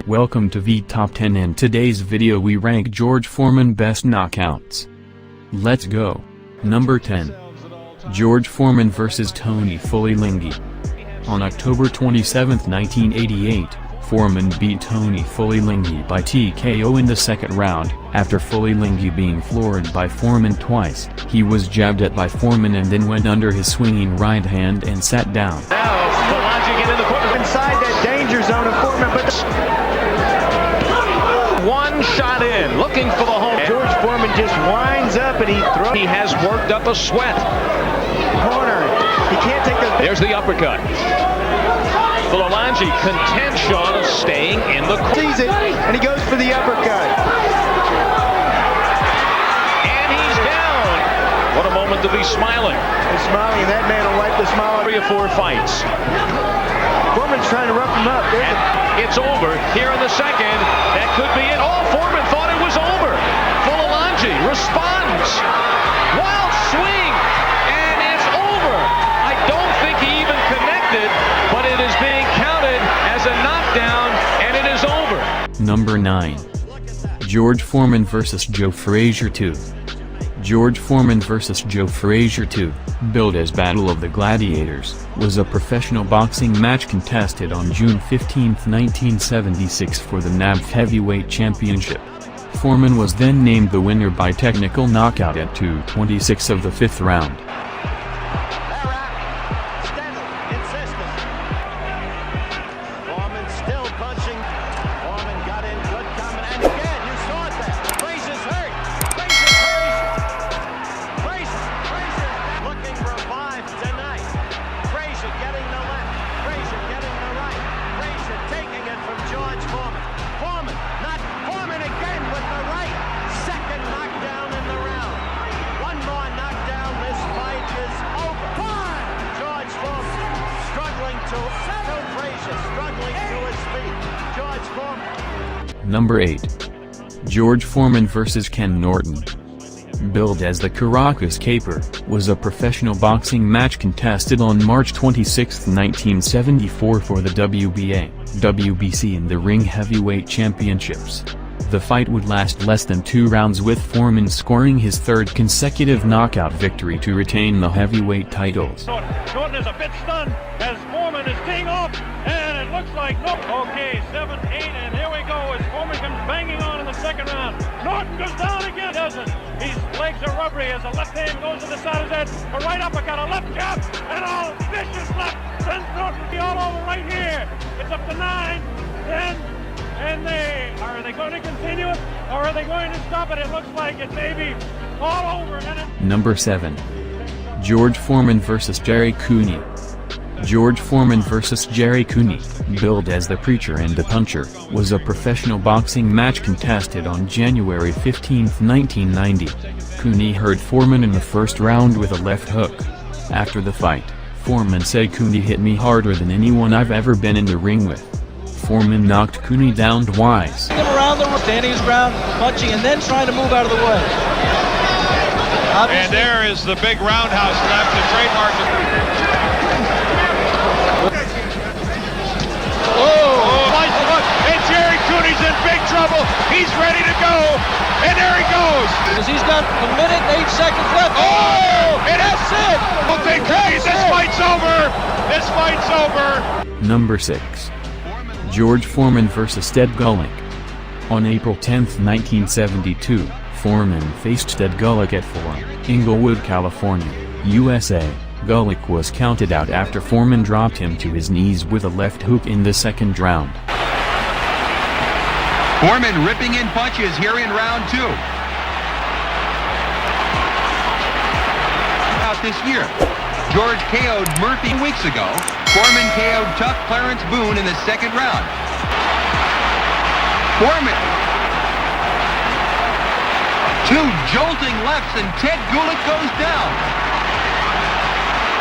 Welcome to V Top 10. In today's video we rank George Foreman best knockouts. Let's go. Number 10. George Foreman vs. Tony Fullilinghi. On October 27, 1988, Foreman beat Tony Fullilinghi by TKO in the second round. After Fullilinghi being floored by Foreman twice, he was jabbed at by Foreman and then went under his swinging right hand and sat down. Now, Fullilinghi in the corner inside that danger zone of Foreman, but one shot in, looking for the home. George Foreman just winds up and he throws. He has worked up a sweat. Corner. He can't take the. There's the uppercut. Fullilinghi content, Sean, of staying in the corner. Sees it, and he goes for the uppercut. And he's down. What a moment to be smiling. He's smiling, and that man will wipe the smile. 3 or 4 fights. Foreman's trying to rough him up. It's over here in the second. That could be it. Oh, Foreman thought it was over. Fullilinghi responds. Wild swing, and it's over. I don't think he even connected, but it is being counted as a knockdown, and it is over. Number 9. George Foreman vs. Joe Frazier 2. George Foreman vs. Joe Frazier 2, billed as Battle of the Gladiators, was a professional boxing match contested on June 15, 1976 for the NABF Heavyweight Championship. Foreman was then named the winner by technical knockout at 2:26 of the 5th round. Foreman still punching. Foreman got in good coming, and again, you saw it there. Frazier's hurt. Frazier looking revived tonight. Frazier getting the left. Frazier getting the right. Frazier taking it from George Foreman. Foreman again with the right. Second knockdown in the round. One more knockdown. This fight is over. George Foreman struggling to Frazier, struggling to his feet. George Foreman. Number 8. George Foreman vs. Ken Norton. Billed as the Caracas Caper, was a professional boxing match contested on March 26, 1974 for the WBA, WBC and the Ring Heavyweight Championships. The fight would last less than 2 rounds, with Foreman scoring his 3rd consecutive knockout victory to retain the heavyweight titles. Norton is a bit stunned as Foreman is teeing off, and it looks like no. Okay, 7, 8, and here we go as Foreman comes banging on in the second round. Norton goes down again, doesn't. His legs are rubbery as the left hand goes to the side of his head. A right uppercut, a left jab, and a vicious left. Sends Norton all over right here. It's up to 9, 10. And are they going to continue it, or are they going to stop it? It looks like it may be all over. Number 7. George Foreman vs. Jerry Cooney. George Foreman vs. Jerry Cooney, billed as the Preacher and the Puncher, was a professional boxing match contested on January 15, 1990. Cooney hurt Foreman in the first round with a left hook. After the fight, Foreman said, "Cooney hit me harder than anyone I've ever been in the ring with." Foreman knocked Cooney down twice. Around the room, standing his ground, punching, and then trying to move out of the way. And there is the big roundhouse left to trademark. And Jerry Cooney's in big trouble. He's ready to go. And there he goes. Because he's got 1 minute and 8 seconds left. And that's it. Well, big crazy. This fight's over. This fight's over. Number 6. George Foreman vs. Ted Gullick. On April 10, 1972, Foreman faced Ted Gullick at Inglewood, California, USA. Gullick was counted out after Foreman dropped him to his knees with a left hook in the second round. Foreman ripping in punches here in round 2. Out this year, George KO'd Murphy weeks ago. Foreman KO'd tough Clarence Boone in the second round. Foreman. 2 jolting lefts and Ted Gullick goes down.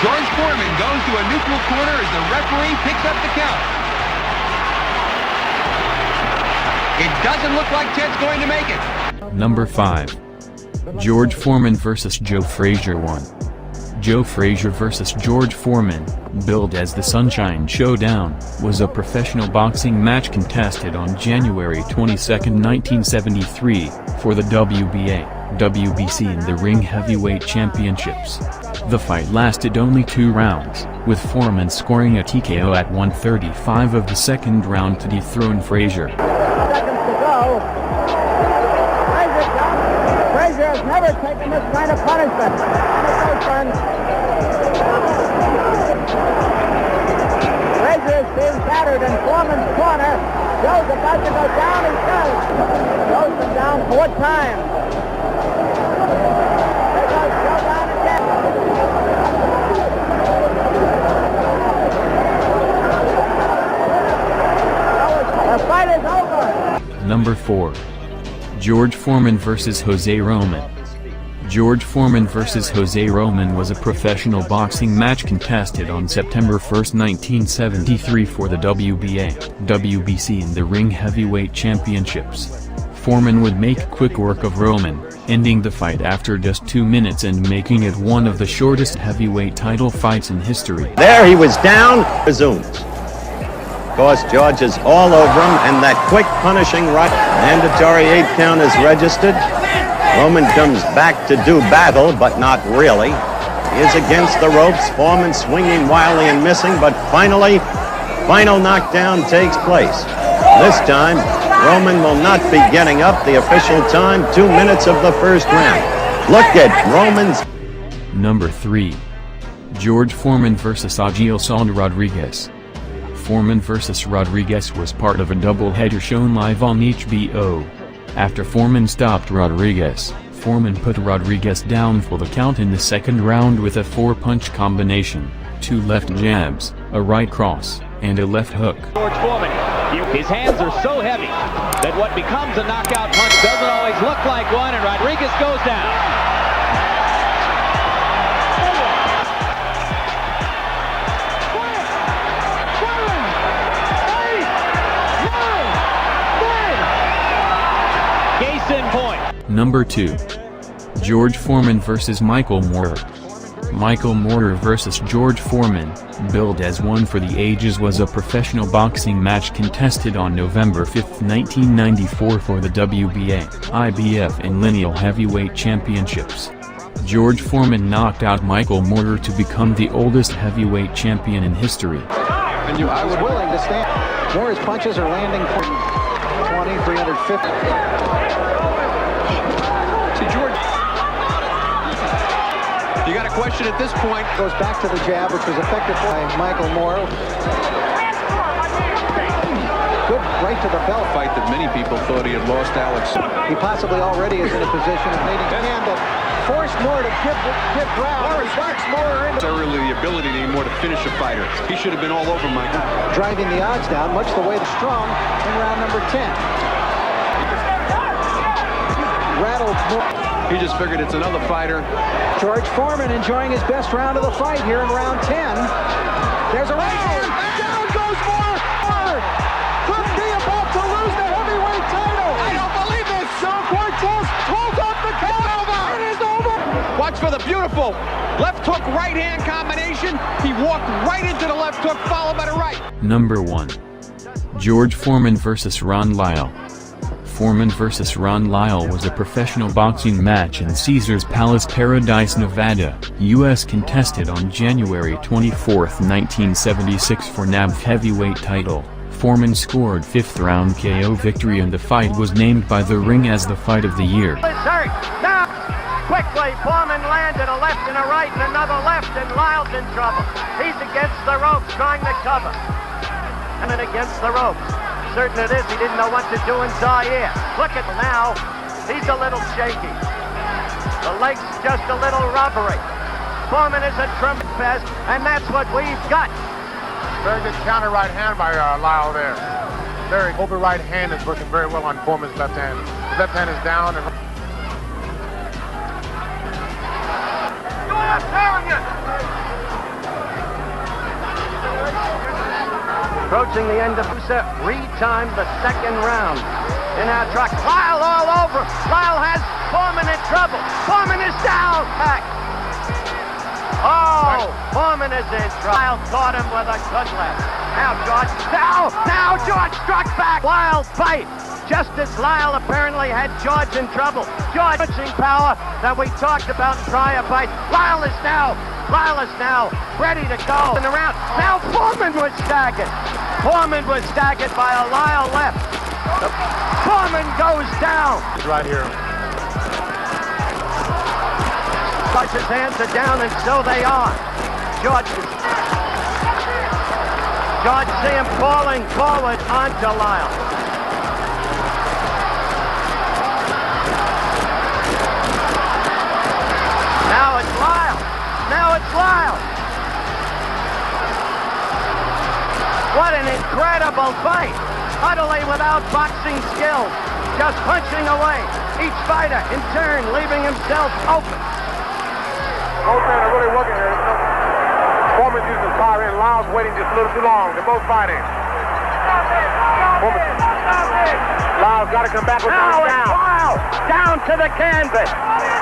George Foreman goes to a neutral corner as the referee picks up the count. It doesn't look like Ted's going to make it. Number 5. George Foreman vs. Joe Frazier 1. Joe Frazier vs. George Foreman, billed as the Sunshine Showdown, was a professional boxing match contested on January 22, 1973, for the WBA, WBC and the Ring Heavyweight Championships. The fight lasted only 2 rounds, with Foreman scoring a TKO at 1:35 of the second round to dethrone Frazier. Seconds to go. Frazier has never taken this kind of punishment. Frazier is being battered in Foreman's corner. Joe's about to go down. He does. Goes him down 4 times. There goes Joe down again. The fight is over. Number 4. George Foreman vs. Jose Roman. George Foreman vs. Jose Roman was a professional boxing match contested on September 1, 1973 for the WBA, WBC and the Ring Heavyweight Championships. Foreman would make quick work of Roman, ending the fight after just 2 minutes and making it one of the shortest heavyweight title fights in history. There he was down, resumes. Of course, George is all over him, and that quick punishing right. Mandatory 8 count is registered. Roman comes back to do battle, but not really. He is against the ropes, Foreman swinging wildly and missing, but final knockdown takes place. This time, Roman will not be getting up. The official time, 2 minutes of the first round. Look at Roman's... Number 3. George Foreman vs. Agilson Rodriguez. Foreman vs. Rodriguez was part of a doubleheader shown live on HBO. After Foreman stopped Rodriguez, Foreman put Rodriguez down for the count in the second round with a 4-punch combination, 2 left jabs, a right cross, and a left hook. George Foreman, his hands are so heavy that what becomes a knockout punch doesn't always look like one, and Rodriguez goes down. Number 2. George Foreman vs. Michael Moorer. Michael Moorer vs. George Foreman, billed as One for the Ages, was a professional boxing match contested on November 5, 1994 for the WBA, IBF and Lineal Heavyweight Championships. George Foreman knocked out Michael Moorer to become the oldest heavyweight champion in history. And I was willing to stand. Moorer's punches are landing 20, 350. George, you got a question at this point. Goes back to the jab, which was effective by Michael Moorer. Good right to the belt. Fight that many people thought he had lost Alex. He possibly already is in a position of needing a hand to force Moorer to give ground. Moorer into Certainly the ability anymore to finish a fighter. He should have been all over Michael. Driving the odds down, much the way the Strong in round number 10. Rattled Moorer. He just figured it's another fighter. George Foreman enjoying his best round of the fight here in round 10. There's a right hand. Down goes Moorer. Could be about to lose the heavyweight title. I don't believe this. Joe Cortez pulls up the count. It is over. Watch for the beautiful left hook right hand combination. He walked right into the left hook followed by the right. Number 1. George Foreman vs. Ron Lyle. Foreman vs. Ron Lyle was a professional boxing match in Caesars Palace, Paradise, Nevada, U.S. contested on January 24, 1976 for NABF heavyweight title. Foreman scored 5th round KO victory and the fight was named by The Ring as the fight of the year. Now, quickly, Foreman landed a left and a right and another left, and Lyle's in trouble. He's against the ropes, trying to cover. And then against the ropes. Certain it is, he didn't know what to do in Zaire. Look at now, he's a little shaky. The leg's just a little rubbery. Foreman is a tremendous fast, and that's what we've got. Very good counter right hand by Lyle there. Very open right hand is working very well on Foreman's left hand. His left hand is down. And approaching the end of the set, re-timed the second round. In our truck, Lyle all over. Lyle has Foreman in trouble. Foreman is down. Back. Oh, Foreman is in trouble. Caught him with a good left. Now George struck back. Wild fight. Just as Lyle apparently had George in trouble. George punching power that we talked about in prior fights. Lyle is now ready to go. And around. Now Foreman was staggered. Foreman was staggered by a Lyle left. Foreman goes down. Right here. His hands are down, and so they are. George see him falling forward onto Lyle. Now it's Lyle. What an incredible fight. Utterly without boxing skills. Just punching away. Each fighter in turn leaving himself open. Both men are really working here. Foreman's using power and Lyle's waiting just a little too long. They're both fighting. Lyle's got to come back with now down. Lyle down to the canvas.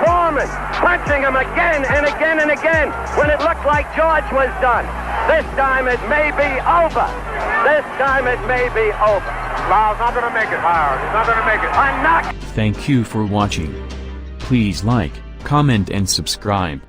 Foreman punching him again and again and again when it looked like George was done. This time it may be over. Lyle's not going to make it, Howard. He's not going to make it. A knock. Thank you for watching. Please like, comment and subscribe.